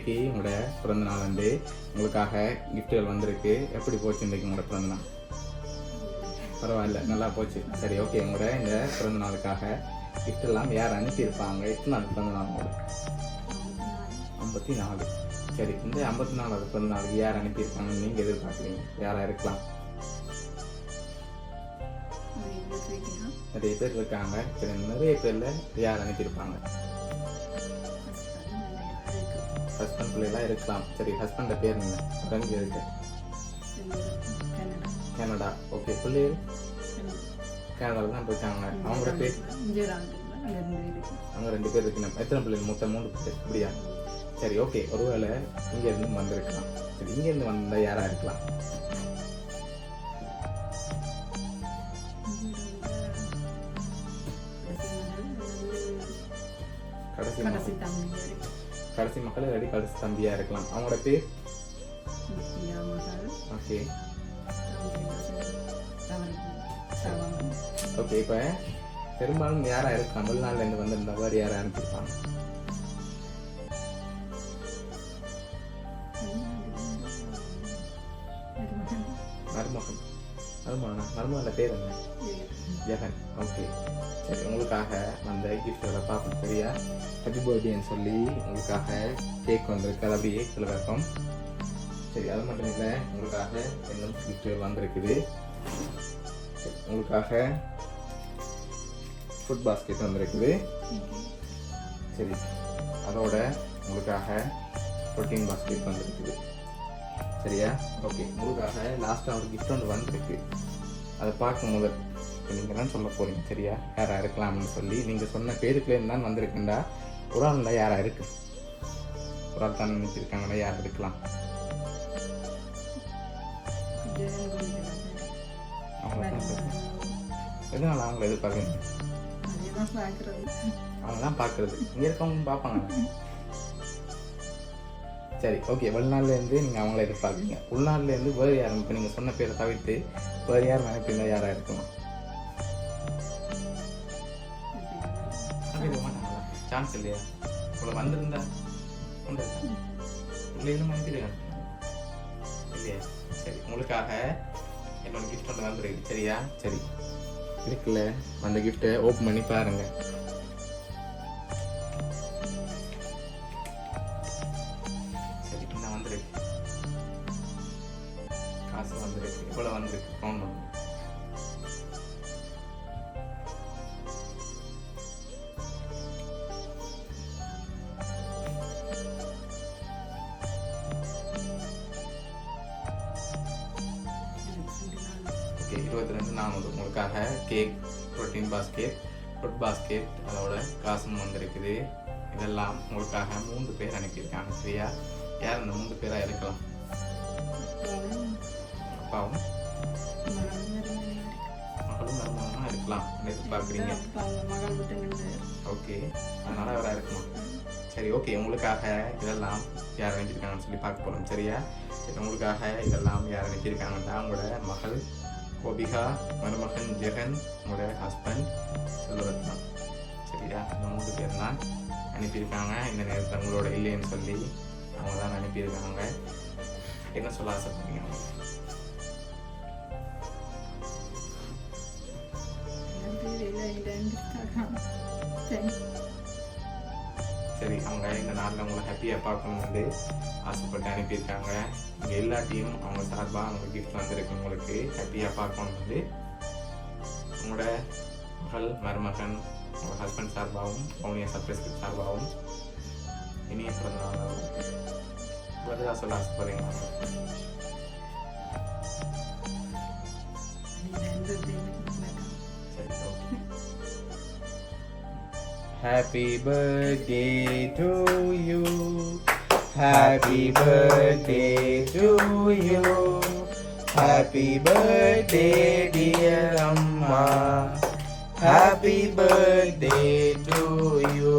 இன்றைக்கு உங்களோட பிறந்த நாள் வந்து உங்களுக்காக கிஃப்ட்டுகள் வந்திருக்கு. எப்படி போச்சு இன்றைக்கு உங்களோட பிறந்த நாள்? பரவாயில்ல, நல்லா போச்சு. சரி, ஓகே. உங்களோட இந்த பிறந்த நாளுக்காக கிஃப்ட் எல்லாம் யார் அனுப்பியிருப்பாங்க? எத்தனை நாள் பிறந்த நாள் உங்களுக்கு? 54. சரி, இந்த 54வது பிறந்த நாளுக்கு யார் அனுப்பியிருப்பாங்கன்னு நீங்கள் எதிர்பார்க்குறீங்க? யாராக இருக்கலாம்? நிறைய பேர் இருக்காங்க. சரி, நிறைய பேரில் யார் அனுப்பியிருப்பாங்க? ஹஸ்பண்ட் பிள்ளைலாம் இருக்கலாம். சரி, ஹஸ்பண்டோட பேர் என்ன? ஃப்ரெண்ட் இருக்கு கனடா. ஓகே, பிள்ளைகள் கனடாவில் தான் இருக்காங்க. அவங்களோட பேர் அவங்க 2 பேர் இருக்கணும். எத்தனை பிள்ளைகள்? மொத்தம் 3 பேர். அப்படியா? சரி, ஓகே. ஒருவேளை இங்கேருந்து வந்திருக்கலாம். சரி, இங்கேருந்து வந்தால் யாராக இருக்கலாம்? கடைசி மக்கள் இல்லாட்டி கடைசி தம்பியா இருக்கலாம். அவங்களோட பேர்? Okay okay. இப்போ பெரும்பாலும் யாரா இருக்கலாம்? தமிழ்நாடுல இருந்து வந்திருந்த மாதிரி யாரா அனுப்பியிருப்பாங்க? மருமகன். மருமகனோட பேர் என்ன? ஜெகன். ஓகே, சரி. உங்களுக்காக வந்த கிஃப்டோட பார்ப்போம். சரியா? ஹாப்பி பர்த்டேன்னு சொல்லி உங்களுக்காக கேக் வந்திருக்கு. அது அப்படியே கீழே வைப்போம். சரி, அது மட்டும் இல்லை, உங்களுக்காக இன்னும் கிஃப்ட் வந்திருக்குது. உங்களுக்காக ஃபுட் பாஸ்கெட் வந்திருக்குது. சரி, அதோட உங்களுக்காக ப்ரோட்டீன் பாஸ்கெட் வந்திருக்குது. சரியா? ஓகே. உங்களுக்காக லாஸ்ட்டாக ஒரு கிஃப்ட் ஒன்று வந்திருக்கு. அதை பார்க்கும் போது நீங்கள் தான் சொல்ல போகிறீங்க. சரியா? யாராக இருக்கலாம்னு சொல்லி நீங்கள் சொன்ன பேருக்குலேருந்து தான் வந்திருக்குண்டா ஒரு ஆள் தான் யாராக இருக்கு? ஒரு ஆள் தான் நினைச்சிருக்காங்களா? யார் இருக்கலாம்? எதனால அவங்கள எதிர்பார்க்குறீங்க? அவங்க தான் பார்க்குறது. இங்கே இருக்கவங்க பார்ப்பாங்க. சரி, ஓகே. வெளிநாட்டிலேருந்து நீங்கள் அவங்கள எதிர்பார்க்குறீங்க. உள்நாட்டிலேருந்து வேறு யாரும் இப்போ நீங்கள் சொன்ன பேரை தவிர்த்து வேறு யார் நினைப்பீங்க யாராக இருக்கணும்? சான்ஸ் இல்லையா? உங்களை வந்திருந்தா இல்லைன்னு நினைக்கிறீங்க இல்லையா? சரி, உங்களுக்காக என்னோட கிஃப்ட் ஒன்று வந்துருக்கு. சரியா? சரி, இருக்குல்ல, அந்த கிஃப்ட்டை ஓப்பன் பண்ணி பாருங்க. சரி, என்ன வந்துருக்கு? காசு வந்துருக்கு. எவ்வளோ வந்துருக்கு? கவுண்ட் பண்ணுங்க. ஓகே, 22,400. உங்களுக்காக cake, protein basket, food basket, அதோட காசும் வந்திருக்குது. இதெல்லாம் உங்களுக்காக 3 பேர் அனுப்பியிருக்காங்க. சரியா? யார் அந்த 3 பேராக இருக்கலாம்? அப்பாவும் மகளும் மருமகனும் இருக்கலாம் எதிர்பார்க்குறீங்க. ஓகே, அதனால அவராக இருக்கலாம். சரி, ஓகே. உங்களுக்காக இதெல்லாம் யார் அனுப்பியிருக்காங்கன்னு சொல்லி பார்க்க போகிறோம். சரியா? சரி, உங்களுக்காக இதெல்லாம் யார் அனுப்பியிருக்காங்கன்னா உங்களோட மகள் கோபிகா, மருமகன் ஜெகன், உங்களோட ஹஸ்பண்ட் செல்வரத்னம். சரியா? இந்த 3 பேர் தான் அனுப்பியிருக்காங்க. இந்த நேரத்தில் உங்களோட இல்லைன்னு சொல்லி அவங்க தான் அனுப்பியிருக்காங்க. என்ன சொல்ல ஆசைப்படுறீங்க? சரி, அவங்க இந்த நாளில் உங்களை ஹாப்பியாக பார்க்கணுன்னு ஆசைப்பட்டு அனுப்பியிருக்காங்க. இங்கே எல்லாத்தையும் அவங்க சார்பாக அவங்க கிஃப்ட் வந்திருக்கு. உங்களுக்கு ஹாப்பியாக பார்க்கணுன்னு உங்களோட மகள், மருமகன், உங்கள் ஹஸ்பண்ட் சார்பாகவும் அவங்க சர்ப்ரைஸ் சார்பாகவும் இனிய பிறந்த நாள் பதிலாக சொல்ல ஆசைப்படுறீங்க? Happy birthday to you. Happy birthday to you. Happy birthday dear Amma. Happy birthday to you.